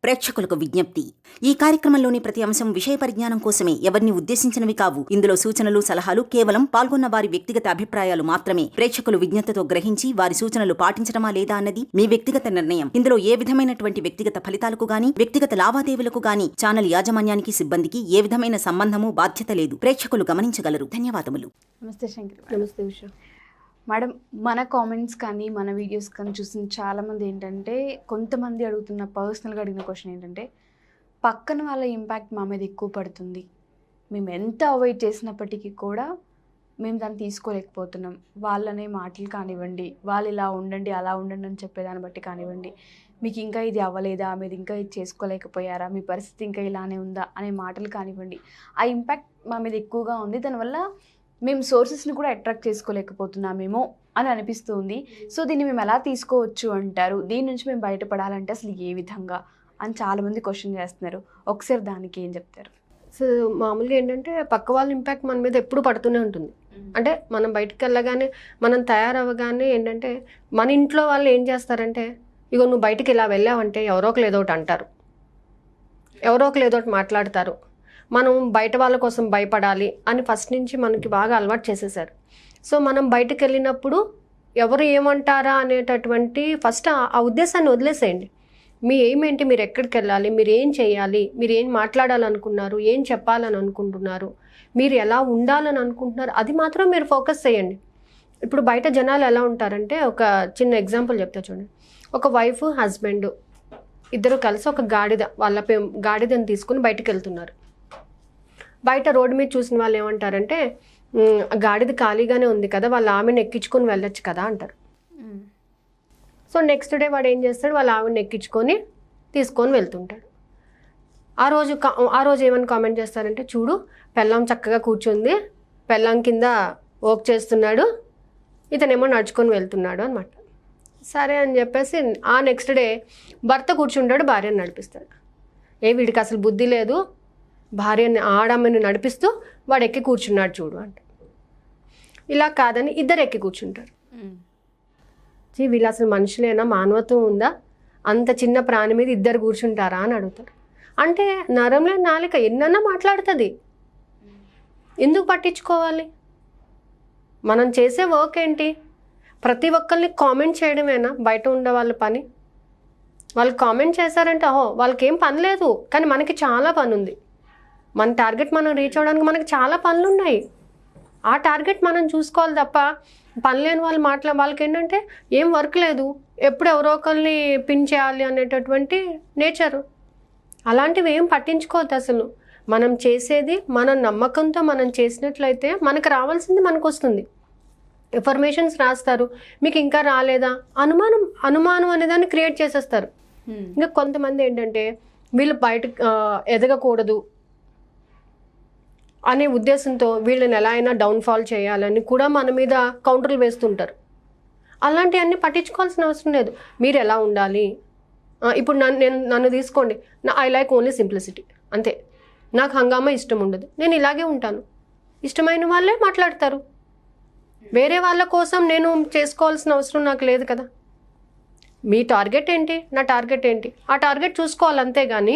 ప్రేక్షకులకు విజ్ఞప్తి. ఈ కార్యక్రమంలోని ప్రతి అంశం విషయ పరిజ్ఞానం కోసమే, ఎవరిని ఉద్దేశించినవి కావు. ఇందులో సూచనలు, సలహాలు కేవలం పాల్గొన్న వారి వ్యక్తిగత అభిప్రాయాలు మాత్రమే. ప్రేక్షకులు విజ్ఞతతో గ్రహించి వారి సూచనలు పాటించడమా లేదా అన్నది మీ వ్యక్తిగత నిర్ణయం. ఇందులో ఏ విధమైనటువంటి వ్యక్తిగత ఫలితాలకు గాని, వ్యక్తిగత లావాదేవీలకు గాని ఛానల్ యాజమాన్యానికి, సిబ్బందికి ఏ విధమైన సంబంధము, బాధ్యత లేదు. ప్రేక్షకులు గమనించగలరు. ధన్యవాదములు. నమస్తే శంకర్. నమస్తే ఉషా మేడం, మన కామెంట్స్ కానీ మన వీడియోస్ కానీ చూసిన చాలామంది ఏంటంటే, కొంతమంది అడుగుతున్న పర్సనల్గా అడిగిన క్వశ్చన్ ఏంటంటే, పక్కన వాళ్ళ ఇంపాక్ట్ మా మీద ఎక్కువ పడుతుంది, మేము ఎంత అవాయిడ్ చేసినప్పటికీ కూడా మేము దాన్ని తీసుకోలేకపోతున్నాం. వాళ్ళనే మాటలు కానివ్వండి, వాళ్ళు ఇలా ఉండండి అలా ఉండండి అని చెప్పేదాన్ని బట్టి కానివ్వండి, మీకు ఇంకా ఇది అవ్వలేదా, మీరు ఇంకా ఇది చేసుకోలేకపోయారా, మీ పరిస్థితి ఇంకా ఇలానే ఉందా అనే మాటలు కానివ్వండి, ఆ ఇంపాక్ట్ మా మీద ఎక్కువగా ఉంది. దానివల్ల మేము సోర్సెస్ని కూడా అట్రాక్ట్ చేసుకోలేకపోతున్నామేమో అని అనిపిస్తుంది. సో దీన్ని మేము ఎలా తీసుకోవచ్చు అంటారు? దీని నుంచి మేము బయటపడాలంటే అసలు ఏ విధంగా అని చాలామంది క్వశ్చన్ చేస్తున్నారు. ఒకసారి దానికి ఏం చెప్తారు? సో మామూలుగా ఏంటంటే, పక్క వాళ్ళ ఇంపాక్ట్ మన మీద ఎప్పుడు పడుతూనే ఉంటుంది. అంటే మనం బయటకు వెళ్ళగానే, మనం తయారవ్వగానే ఏంటంటే, మన ఇంట్లో వాళ్ళు ఏం చేస్తారంటే, ఇగో నువ్వు బయటికి ఇలా వెళ్ళావంటే ఎవరో ఒకరు ఏదో ఒకటి అంటారు, ఎవరో ఒకరు ఏదో ఒకటి మాట్లాడతారు, మనం బయట వాళ్ళ కోసం భయపడాలి అని ఫస్ట్ నుంచి మనకి బాగా అలవాటు చేసేసారు. సో మనం బయటకు వెళ్ళినప్పుడు ఎవరు ఏమంటారా అనేటటువంటి ఫస్ట్ ఆ ఉద్దేశాన్ని వదిలేసేయండి. మీ ఏమేంటి, మీరు ఎక్కడికి వెళ్ళాలి, మీరు ఏం చేయాలి, మీరు ఏం మాట్లాడాలనుకున్నారు, ఏం చెప్పాలని అనుకుంటున్నారు, మీరు ఎలా ఉండాలని అనుకుంటున్నారు, అది మాత్రం మీరు ఫోకస్ చేయండి. ఇప్పుడు బయట జనాలు ఎలా ఉంటారంటే, ఒక చిన్న ఎగ్జాంపుల్ చెప్తా చూడండి. ఒక వైఫ్, హస్బెండ్ ఇద్దరు కలిసి ఒక గాడిదని తీసుకుని బయటకు వెళ్తున్నారు. బయట రోడ్డు మీద చూసిన వాళ్ళు ఏమంటారంటే, గాడిద ఖాళీగానే ఉంది కదా, వాళ్ళ ఆమెను ఎక్కించుకొని వెళ్ళొచ్చు కదా అంటారు. సో నెక్స్ట్ డే వాడు ఏం చేస్తాడు, వాళ్ళ ఆమెను ఎక్కించుకొని తీసుకొని వెళ్తుంటాడు. ఆ రోజు ఏమని కామెంట్ చేస్తారంటే, చూడు పెళ్ళాం చక్కగా కూర్చుంది, పెళ్ళాం కింద వర్క్ చేస్తున్నాడు, ఇతనేమో నడుచుకొని వెళ్తున్నాడు అనమాట. సరే అని చెప్పేసి ఆ నెక్స్ట్ డే భర్త కూర్చుంటాడు, భార్యను నడిపిస్తాడు. వీడికి అసలు బుద్ధి లేదు, భార్యని ఆడమ్మని నడిపిస్తూ వాడు ఎక్కి కూర్చున్నాడు చూడు అంట. ఇలా కాదని ఇద్దరు ఎక్కి కూర్చుంటారు. వీళ్ళు అసలు మనుషులేనా, మానవత్వం ఉందా, అంత చిన్న ప్రాణి మీద ఇద్దరు కూర్చుంటారా అని అడుగుతారు. అంటే నరంలో నాలిక ఎన్నన్నా మాట్లాడుతుంది, ఎందుకు పట్టించుకోవాలి? మనం చేసే వర్క్ ఏంటి? ప్రతి ఒక్కరిని కామెంట్ చేయడమేనా బయట ఉండే వాళ్ళ పని? వాళ్ళు కామెంట్ చేశారంటే వాళ్ళకి ఏం పని లేదు, కానీ మనకి చాలా పని ఉంది. మన టార్గెట్ మనం రీచ్ అవ్వడానికి మనకి చాలా పనులు ఉన్నాయి. ఆ టార్గెట్ మనం చూసుకోవాలి తప్ప, పని లేని వాళ్ళకి ఏంటంటే ఏం వర్క్ లేదు, ఎప్పుడు ఎవరో ఒకరిని పిన్ చేయాలి అనేటటువంటి నేచరు. అలాంటివి ఏం పట్టించుకోవద్దు అసలు. మనం చేసేది మన నమ్మకంతో మనం చేసినట్లయితే మనకు రావాల్సింది మనకు వస్తుంది. ఇన్ఫర్మేషన్స్ రాస్తారు, మీకు ఇంకా రాలేదా, అనుమానం అనేదాన్ని క్రియేట్ చేసేస్తారు. ఇంకా కొంతమంది ఏంటంటే, వీళ్ళు బయట ఎదగకూడదు అనే ఉద్దేశంతో వీళ్ళని ఎలా అయినా డౌన్ఫాల్ చేయాలని కూడా మన మీద కౌంటర్లు వేస్తుంటారు. అలాంటివన్నీ పట్టించుకోవాల్సిన అవసరం లేదు. మీరు ఎలా ఉండాలి, ఇప్పుడు నన్ను తీసుకోండి, ఐ లైక్ ఓన్లీ సింప్లిసిటీ, అంతే. నాకు హంగామా ఇష్టం ఉండదు, నేను ఇలాగే ఉంటాను. ఇష్టమైన వాళ్ళే మాట్లాడతారు, వేరే వాళ్ళ కోసం నేను చేసుకోవాల్సిన అవసరం నాకు లేదు కదా. మీ టార్గెట్ ఏంటి, నా టార్గెట్ ఏంటి, ఆ టార్గెట్ చూసుకోవాలి అంతే. కానీ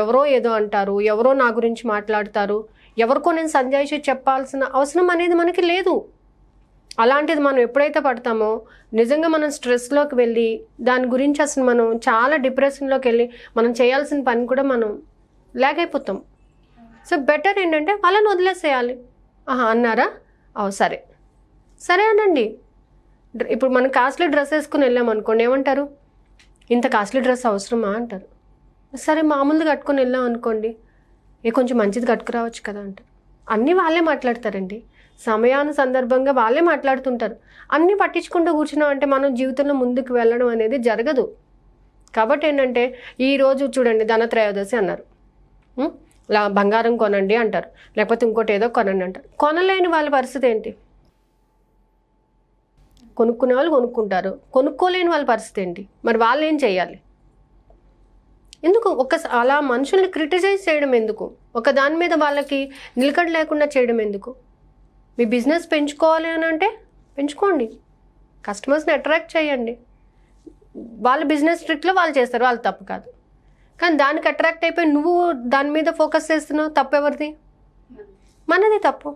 ఎవరో ఏదో అంటారు, ఎవరో నా గురించి మాట్లాడతారు, ఎవరికో నేను సంజాయిషి చెప్పాల్సిన అవసరం అనేది మనకి లేదు. అలాంటిది మనం ఎప్పుడైతే పడతామో నిజంగా మనం స్ట్రెస్లోకి వెళ్ళి దాని గురించి అసలు మనం చాలా డిప్రెషన్లోకి వెళ్ళి మనం చేయాల్సిన పని కూడా మనం ల్యాగ్ అయిపోతాం. సో బెటర్ ఏంటంటే వాళ్ళని వదిలేసేయాలి. అన్నారా, సరే అనండి. ఇప్పుడు మనం కాస్ట్లీ డ్రెస్ వేసుకుని వెళ్ళామనుకోండి, ఏమంటారు, ఇంత కాస్ట్లీ డ్రెస్ అవసరమా అంటారు. సరే మామూలుగా కట్టుకొని వెళ్ళాం అనుకోండి, కొంచెం మంచిది కట్టుకురావచ్చు కదా అంటారు. అన్నీ వాళ్ళే మాట్లాడతారండి, సందర్భంగా వాళ్ళే మాట్లాడుతుంటారు. అన్నీ పట్టించుకుంటూ కూర్చున్నాం అంటే మనం జీవితంలో ముందుకు వెళ్ళడం అనేది జరగదు. కాబట్టి ఏంటంటే, ఈరోజు చూడండి ధనత్రయోదశి అన్నారు, బంగారం కొనండి అంటారు, లేకపోతే ఇంకోటి ఏదో కొనండి అంటారు. కొనలేని వాళ్ళ పరిస్థితి ఏంటి? కొనుక్కునే వాళ్ళు కొనుక్కుంటారు, కొనుక్కోలేని వాళ్ళ పరిస్థితి ఏంటి? మరి వాళ్ళు ఏం చేయాలి? ఎందుకు అలా మనుషుల్ని క్రిటిసైజ్ చేయడం ఎందుకు? ఒక దాని మీద వాళ్ళకి నిలకడ లేకుండా చేయడం ఎందుకు? మీ బిజినెస్ పెంచుకోవాలి అని అంటే పెంచుకోండి, కస్టమర్స్ని అట్రాక్ట్ చేయండి, వాళ్ళ బిజినెస్ ట్రిక్లో వాళ్ళు చేస్తారు, వాళ్ళు తప్పు కాదు. కానీ దానికి అట్రాక్ట్ అయిపోయి నువ్వు దాని మీద ఫోకస్ చేస్తున్నావు. తప్పు ఎవరిది? మనది తప్పు.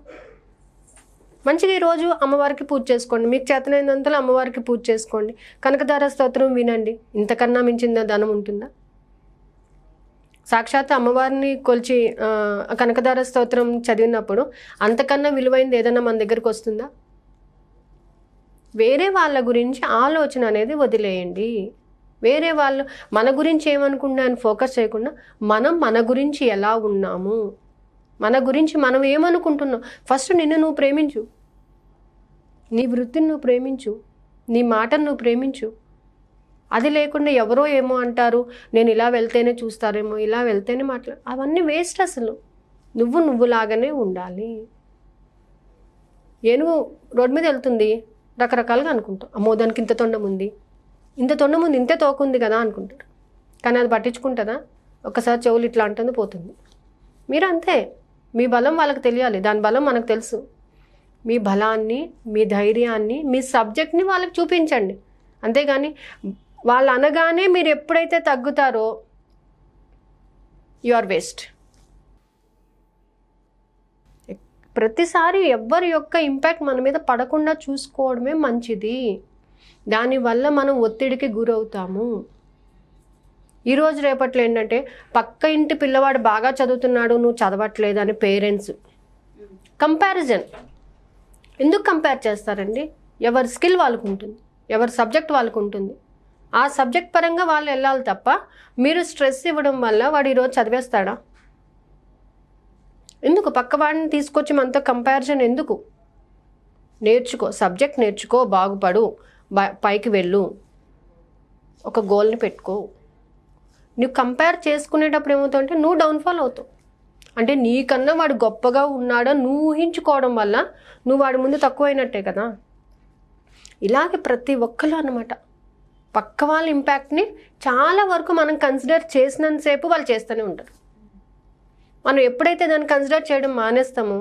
మంచిగా ఈరోజు అమ్మవారికి పూజ చేసుకోండి, మీకు చేతనైనంతలో అమ్మవారికి పూజ చేసుకోండి, కనకదార స్తోత్రం వినండి. ఇంతకన్నా మించిన ధనం ఉంటుందా? సాక్షాత్ అమ్మవారిని కొలిచి కనకదార స్తోత్రం చదివినప్పుడు అంతకన్నా విలువైంది ఏదైనా మన దగ్గరికి వస్తుందా? వేరే వాళ్ళ గురించి ఆలోచన అనేది వదిలేయండి. వేరే వాళ్ళు మన గురించి ఏమనుకుంటున్నారని ఫోకస్ చేయకుండా మన గురించి ఎలా ఉన్నాము, మన గురించి మనం ఏమనుకుంటున్నాం. ఫస్ట్ నిన్ను నువ్వు ప్రేమించు, నీ వృత్తిని నువ్వు ప్రేమించు, నీ మాటను నువ్వు ప్రేమించు. అది లేకుండా ఎవరో ఏమో అంటారు, నేను ఇలా వెళ్తేనే చూస్తారేమో, ఇలా వెళ్తేనే అవన్నీ వేస్ట్. అసలు నువ్వులాగానే ఉండాలి. ఏనుగు రోడ్డు మీద వెళ్తుంది, రకరకాలుగా అనుకుంటాం. అమ్మో దానికి ఇంత తొండం ఉంది, ఇంతే తోకుంది కదా అనుకుంటారు. కానీ అది పట్టించుకుంటుందా? ఒకసారి చెవులు ఇట్లా అంటుంది, పోతుంది. మీరు అంతే. మీ బలం వాళ్ళకి తెలియాలి, దాని బలం మనకు తెలుసు. మీ బలాన్ని, మీ ధైర్యాన్ని, మీ సబ్జెక్ట్ని వాళ్ళకి చూపించండి. అంతేగాని వాళ్ళు అనగానే మీరు ఎప్పుడైతే తగ్గుతారో యు ఆర్ వేస్ట్. ప్రతిసారి ఎవ్వరి యొక్క ఇంపాక్ట్ మన మీద పడకుండా చూసుకోవడమే మంచిది. దానివల్ల మనం ఒత్తిడికి గురవుతాము. ఈరోజు రేపట్లో ఏంటంటే పక్క ఇంటి పిల్లవాడు బాగా చదువుతున్నాడు, నువ్వు చదవట్లేదు అని పేరెంట్స్ కంపారిజన్. ఎందుకు కంపేర్ చేస్తారండి? ఎవరి స్కిల్ వాళ్ళకు ఉంటుంది, ఎవరి సబ్జెక్ట్ వాళ్ళకు ఉంటుంది. ఆ సబ్జెక్ట్ పరంగా వాళ్ళు వెళ్ళాలి తప్ప మీరు స్ట్రెస్ ఇవ్వడం వల్ల వాడు ఈరోజు చదివేస్తాడా? ఎందుకు పక్కవాడిని తీసుకొచ్చి మనతో కంపారిజన్ ఎందుకు? నేర్చుకో, సబ్జెక్ట్ నేర్చుకో, బాగుపడు, పైకి వెళ్ళు, ఒక గోల్ని పెట్టుకో. నువ్వు కంపేర్ చేసుకునేటప్పుడు ఏమవుతావు నువ్వు డౌన్ఫాల్ అవుతావు. అంటే నీకన్నా వాడు గొప్పగా ఉన్నాడో నువ్వు ఊహించుకోవడం వల్ల నువ్వు వాడి ముందు తక్కువైనట్టే కదా. ఇలాగే ప్రతి ఒక్కరు అన్నమాట పక్క వాళ్ళ ఇంపాక్ట్ని చాలా వరకు మనం కన్సిడర్ చేసినంతసేపు వాళ్ళు చేస్తూనే ఉంటారు. మనం ఎప్పుడైతే దాన్ని కన్సిడర్ చేయడం మానేస్తామో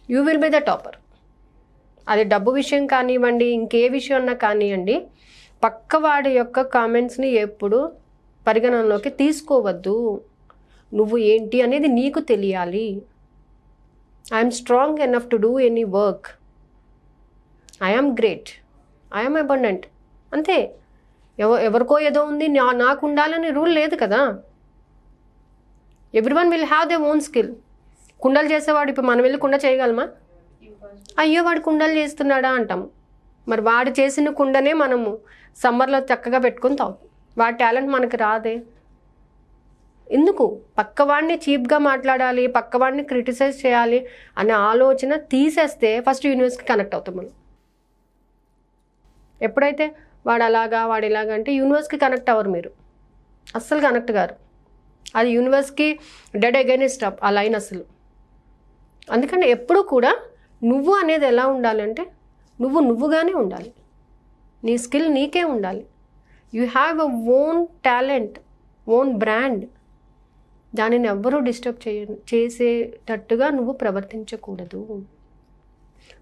you will be the topper. అది డబ్బు విషయం కానివ్వండి, ఇంకే విషయం అన్నా కానివ్వండి, పక్కవాడి యొక్క కామెంట్స్ని ఎప్పుడు పరిగణనలోకి తీసుకోవద్దు. నువ్వు ఏంటి అనేది నీకు తెలియాలి. I'm strong enough to do any work, I'm great, I'm abundant. అంతే. ఎవరికో ఏదో ఉంది నాకు ఉండాలని రూల్ లేదు కదా. Everyone will have they own skill. కుండలు చేసేవాడు ఇప్పుడు మనం వెళ్ళి కుండ చేయగలమా? అయ్యో వాడు కుండలు చేస్తున్నాడా అంటాము. మరి వాడు చేసిన కుండనే మనము సమ్మర్లో చక్కగా పెట్టుకొని తాగుతాం. వాడి టాలెంట్ మనకి రాదే. ఎందుకు పక్కవాడిని చీప్గా మాట్లాడాలి, పక్కవాడిని క్రిటిసైజ్ చేయాలి అనే ఆలోచన తీసేస్తే ఫస్ట్ యూనివర్స్కి కనెక్ట్ అవుతాం మనం. ఎప్పుడైతే వాడు అలాగా వాడు ఇలాగా అంటే యూనివర్స్కి కనెక్ట్ అవ్వరు, మీరు అస్సలు కనెక్ట్ గారు. అది యూనివర్స్కి డెడ్ అగైనెస్ట్ ఆ లైన్ అసలు. అందుకని ఎప్పుడు కూడా నువ్వు అనేది ఎలా ఉండాలంటే నువ్వుగానే ఉండాలి. నీ స్కిల్ నీకే ఉండాలి. You have a own talent, own brand. దానిని ఎవ్వరూ డిస్టర్బ్ చేసేటట్టుగా నువ్వు ప్రవర్తించకూడదు.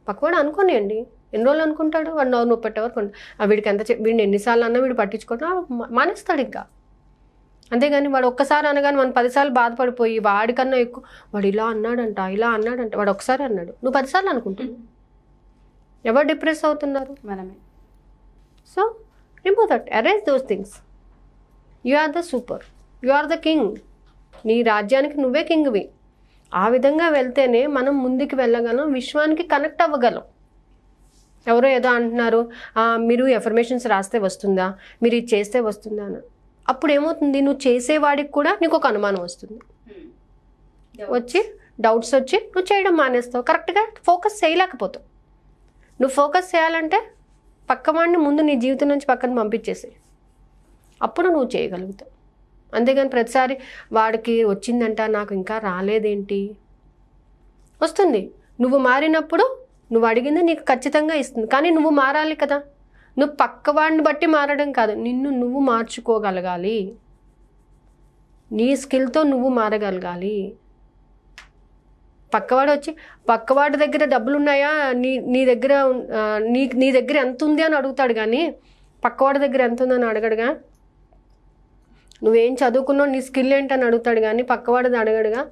పక్కవాడు అనుకోనియండి, ఎన్ని రోజులు అనుకుంటాడు, వాడు నవ్వు పెట్టేవారు. వీడిని ఎన్నిసార్లు అన్నా వీడు పట్టించుకోవడం మానేస్తాడు ఇంకా. అంతేగాని వాడు ఒక్కసారి అనగానే మనం 10 సార్లు బాధపడిపోయి వాడికన్నా ఎక్కువ వాడు ఇలా అన్నాడంట వాడు ఒకసారి అన్నాడు, నువ్వు 10 సార్లు అనుకుంటున్నావు. ఎవరు డిప్రెస్ అవుతున్నారు? మనమే. So remove that, arrange those things. You are the super, you are the king. నీ రాజ్యానికి నువ్వే కింగ్వి. ఆ విధంగా వెళ్తేనే మనం ముందుకు వెళ్ళగలం, విశ్వానికి కనెక్ట్ అవ్వగలం. ఎవరో ఏదో అంటున్నారు, మీరు ఎఫర్మేషన్స్ రాస్తే వస్తుందా, మీరు ఇది చేస్తే వస్తుందా అని. అప్పుడు ఏమవుతుంది, నువ్వు చేసేవాడికి కూడా నీకు ఒక అనుమానం వస్తుంది, వచ్చి డౌట్స్ వచ్చి నువ్వు చేయడం మానేస్తావు, కరెక్ట్గా ఫోకస్ చేయలేకపోతావు. నువ్వు ఫోకస్ చేయాలంటే పక్కవాడిని ముందు నీ జీవితం నుంచి పక్కన పంపించేసి అప్పుడు నువ్వు చేయగలుగుతావు. అంతేగాని ప్రతిసారి వాడికి వచ్చిందంట నాకు ఇంకా రాలేదేంటి, వస్తుంది. నువ్వు మారినప్పుడు నువ్వు అడిగింది నీకు ఖచ్చితంగా ఇస్తుంది. కానీ నువ్వు మారాలి కదా. నువ్వు పక్కవాడిని బట్టి మారడం కాదు, నిన్ను నువ్వు మార్చుకోగలగాలి. నీ స్కిల్తో నువ్వు మారగలగాలి. పక్కవాడి దగ్గర డబ్బులు ఉన్నాయా, నీ దగ్గర ఎంత ఉంది అని అడుగుతాడు, కానీ పక్కవాడి దగ్గర ఎంత ఉందని అడగడుగా. నువ్వేం చదువుకున్నావు, నీ స్కిల్ ఏంటని అడుగుతాడు కానీ పక్కవాడిది అడగడుగా.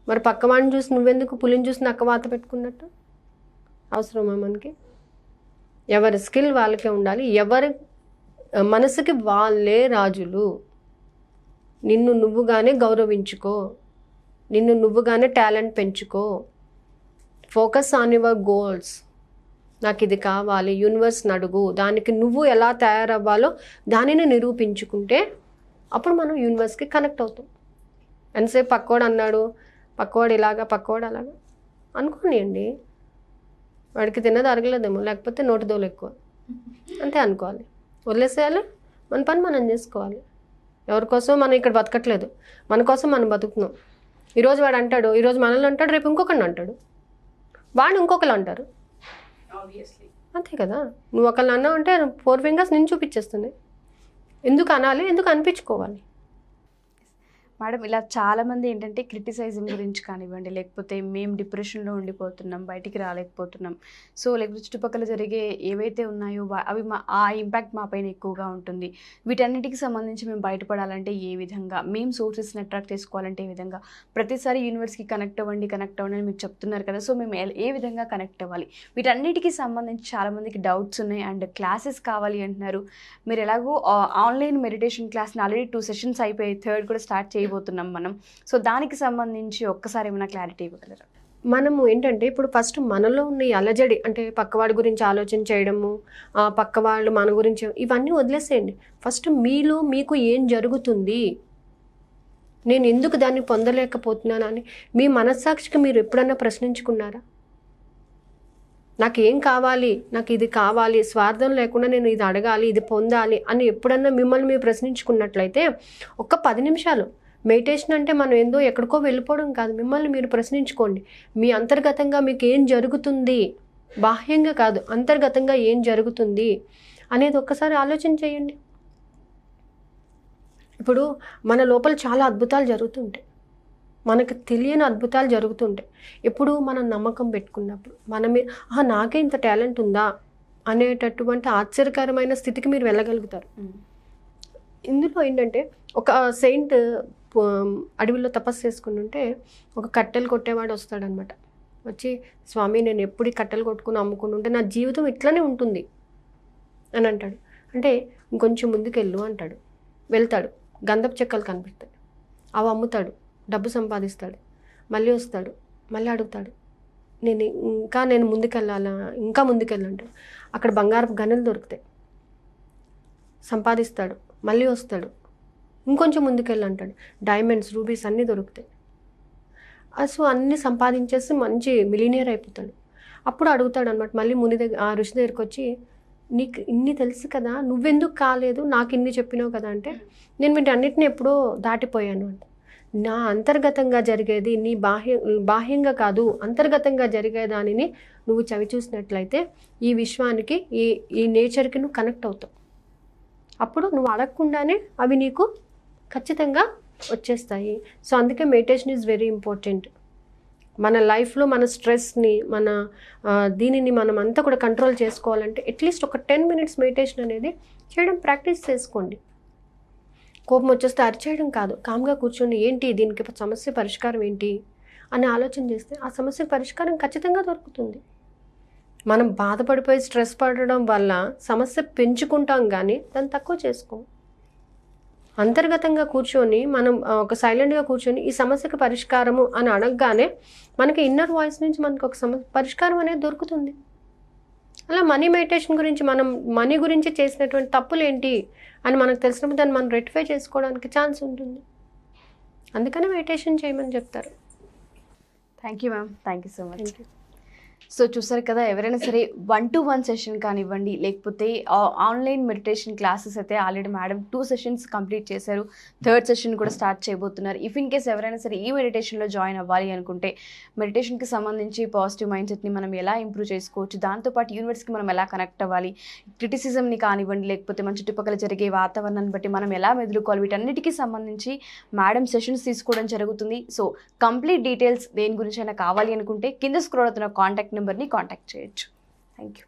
మరి పక్కవాడిని చూసి నువ్వెందుకు పులిని చూసి నక్క వాత పెట్టుకున్నట్టు? అవసరమా మనకి? ఎవరి స్కిల్ వాళ్ళకే ఉండాలి, ఎవరి మనసుకి వాళ్ళే రాజులు. నిన్ను నువ్వుగానే గౌరవించుకో, నిన్ను నువ్వుగానే టాలెంట్ పెంచుకో. Focus on your goals. నాకు ఇది కావాలి, యూనివర్స్ని అడుగు, దానికి నువ్వు ఎలా తయారవ్వాలో దానిని నిరూపించుకుంటే అప్పుడు మనం యూనివర్స్కి కనెక్ట్ అవుతాం. ఎంతసేపు పక్కవాడు అన్నాడు, పక్కవాడు ఇలాగా, పక్కవాడు అలాగా అనుకోనియండి. వాడికి తిన్నది అరగలేదేమో, లేకపోతే నోటి దోలు ఎక్కువ, అంతే అనుకోవాలి, వదిలేసేయాలి. మన పని మనం చేసుకోవాలి. ఎవరి కోసం మనం ఇక్కడ బతకట్లేదు, మన కోసం మనం బతుకుతున్నాం. ఈరోజు వాడు అంటాడు, ఈరోజు మనల్ని అంటాడు, రేపు ఇంకొకరిని అంటాడు, వాడు ఇంకొకరు అంటారు. అంతే కదా. నువ్వు ఒకళ్ళని అన్నావు అంటే 4 ఫింగర్స్ నేను చూపించేస్తుంది. ఎందుకు అనాలి, ఎందుకు అనిపించుకోవాలి? మేడం, ఇలా చాలామంది ఏంటంటే క్రిటిసైజం గురించి కానివ్వండి, లేకపోతే మేము డిప్రెషన్లో ఉండిపోతున్నాం, బయటికి రాలేకపోతున్నాం, సో లేకపోతే చుట్టుపక్కల జరిగే ఏవైతే ఉన్నాయో అవి ఆ ఇంపాక్ట్ మా పైన ఎక్కువగా ఉంటుంది, వీటన్నిటికి సంబంధించి మేము బయటపడాలంటే ఏ విధంగా, మేము సోర్సెస్ని అట్రాక్ట్ చేసుకోవాలంటే ఏ విధంగా, ప్రతిసారి యూనివర్స్కి కనెక్ట్ అవ్వండి అని మీరు చెప్తున్నారు కదా, సో మేము ఏ విధంగా కనెక్ట్ అవ్వాలి, వీటన్నిటికీ సంబంధించి చాలామందికి డౌట్స్ ఉన్నాయి. అండ్ క్లాసెస్ కావాలి అంటున్నారు. మీరు ఎలాగో ఆన్లైన్ మెడిటేషన్ క్లాస్ని ఆల్రెడీ 2 సెషన్స్ అయిపోయి 3rd కూడా స్టార్ట్ చేయబోతున్నాం మనం. సో దానికి సంబంధించి ఒక్కసారి ఏమైనా క్లారిటీ ఇవ్వగలరా? మనము ఏంటంటే ఇప్పుడు ఫస్ట్ మనలో ఉన్న ఈ అలజడి, అంటే పక్కవాడి గురించి ఆలోచన చేయడము, పక్కవాళ్ళు మన గురించి, ఇవన్నీ వదిలేసేయండి. ఫస్ట్ మీలో మీకు ఏం జరుగుతుంది, నేను ఎందుకు దాన్ని పొందలేకపోతున్నాను అని మీ మనస్సాక్షికి మీరు ఎప్పుడన్నా ప్రశ్నించుకున్నారా? నాకు ఏం కావాలి, నాకు ఇది కావాలి, స్వార్థం లేకుండా నేను ఇది అడగాలి, ఇది పొందాలి అని ఎప్పుడన్నా మిమ్మల్ని మీరు ప్రశ్నించుకున్నట్లయితే ఒక్క 10 నిమిషాలు మెడిటేషన్ అంటే మనం ఏందో ఎక్కడికో వెళ్ళిపోవడం కాదు. మిమ్మల్ని మీరు ప్రశ్నించుకోండి. మీ అంతర్గతంగా మీకు ఏం జరుగుతుంది, బాహ్యంగా కాదు, అంతర్గతంగా ఏం జరుగుతుంది అనేది ఒక్కసారి ఆలోచన చేయండి. ఇప్పుడు మన లోపల చాలా అద్భుతాలు జరుగుతుంటాయి, మనకు తెలియని అద్భుతాలు జరుగుతుంటాయి. ఎప్పుడు మనం నమ్మకం పెట్టుకున్నప్పుడు మనమే నాకే ఇంత టాలెంట్ ఉందా అనేటటువంటి ఆశ్చర్యకరమైన స్థితికి మీరు వెళ్ళగలుగుతారు. ఇందులో ఏంటంటే ఒక సెయింట్ అడవిలో తపస్సు చేసుకుని ఉంటే ఒక కట్టెలు కొట్టేవాడు వస్తాడనమాట. వచ్చి, స్వామి నేను ఎప్పుడు కట్టెలు కొట్టుకుని అమ్ముకుని ఉంటే నా జీవితం ఇట్లనే ఉంటుంది అని అంటాడు. అంటే ఇంకొంచెం ముందుకెళ్ళు అంటాడు. వెళ్తాడు, గంధపు చెక్కలు కనిపిస్తాయి, అవి అమ్ముతాడు, డబ్బు సంపాదిస్తాడు, మళ్ళీ వస్తాడు, మళ్ళీ అడుగుతాడు, నేను ముందుకెళ్ళాలా, ఇంకా ముందుకెళ్ళంటాడు. అక్కడ బంగారపు గనులు దొరుకుతాయి, సంపాదిస్తాడు, మళ్ళీ వస్తాడు, ఇంకొంచెం ముందుకెళ్ళంటాడు, డైమండ్స్, రూబీస్ అన్నీ దొరుకుతాయి. సో అన్నీ సంపాదించేసి మంచి మిలీనియర్ అయిపోతాడు. అప్పుడు అడుగుతాడు అనమాట, మళ్ళీ ఆ ఋషి దగ్గరికి వచ్చి, నీకు ఇన్ని తెలుసు కదా, నువ్వెందుకు కాలేదు, నాకు ఇన్ని చెప్పినావు కదా అంటే, నేను వీటన్నిటిని ఎప్పుడో దాటిపోయాను అంట. నా అంతర్గతంగా జరిగేది నీ బాహ్యంగా కాదు, అంతర్గతంగా జరిగేదానిని నువ్వు చవి చూసినట్లయితే ఈ విశ్వానికి, ఈ నేచర్కి నువ్వు కనెక్ట్ అవుతావు. అప్పుడు నువ్వు అడగకుండానే అవి నీకు ఖచ్చితంగా వచ్చేస్తాయి. సో అందుకే మెడిటేషన్ ఈజ్ వెరీ ఇంపార్టెంట్. మన లైఫ్లో మన స్ట్రెస్ని, మన దీనిని మనం అంతా కూడా కంట్రోల్ చేసుకోవాలంటే అట్లీస్ట్ ఒక 10 minutes మెడిటేషన్ అనేది చేయడం ప్రాక్టీస్ చేసుకోండి. కోపం వచ్చేస్తే అరిచేయడం కాదు, కామ్గా కూర్చొని ఏంటి దీనికి సమస్య పరిష్కారం ఏంటి అని ఆలోచన చేస్తే ఆ సమస్యకు పరిష్కారం ఖచ్చితంగా దొరుకుతుంది. మనం బాధపడిపోయి స్ట్రెస్ పడడం వల్ల సమస్య పెంచుకుంటాం కానీ దాన్ని తక్కువ చేసుకోం. అంతర్గతంగా కూర్చొని మనం ఒక సైలెంట్గా కూర్చొని ఈ సమస్యకు పరిష్కారము అని అడగగానే మనకి ఇన్నర్ వాయిస్ నుంచి మనకు ఒక పరిష్కారం అనేది దొరుకుతుంది. అలా మనీ మెడిటేషన్ గురించి, మనం మనీ గురించి చేసినటువంటి తప్పులు ఏంటి అని మనకు తెలిసినప్పుడు దాన్ని మనం రెక్టిఫై చేసుకోవడానికి ఛాన్స్ ఉంటుంది. అందుకనే మెడిటేషన్ చేయమని చెప్తారు. Thank you ma'am, thank you so much. So చూసారు కదా, ఎవరైనా సరే 1-to-1 సెషన్ కానివ్వండి, లేకపోతే ఆన్లైన్ మెడిటేషన్ క్లాసెస్ అయితే ఆల్రెడీ మేడం 2 సెషన్స్ కంప్లీట్ చేశారు, 3rd సెషన్ కూడా స్టార్ట్ చేయబోతున్నారు. ఇఫ్ ఇన్ కేస్ ఎవరైనా సరే ఈ మెడిటేషన్లో జాయిన్ అవ్వాలి అనుకుంటే, మెడిటేషన్కి సంబంధించి పాజిటివ్ మైండ్ సెట్ని మనం ఎలా ఇంప్రూవ్ చేసుకోవచ్చు, దాంతోపాటు యూనివర్స్కి మనం ఎలా కనెక్ట్ అవ్వాలి, క్రిటిసిజంని కానివ్వండి, లేకపోతే మన చుట్టుపక్కల జరిగే వాతావరణాన్ని బట్టి మనం ఎలా మెదులుకోవాలి, వీటన్నిటికీ సంబంధించి మేడం సెషన్స్ తీసుకోవడం జరుగుతుంది. సో కంప్లీట్ డీటెయిల్స్ దేని గురించి అయినా కావాలి అనుకుంటే కింద స్క్రోల్ అవుతున్న కాంటాక్ట్ నెంబర్ని కాంటాక్ట్ చేయొచ్చు. Thank you.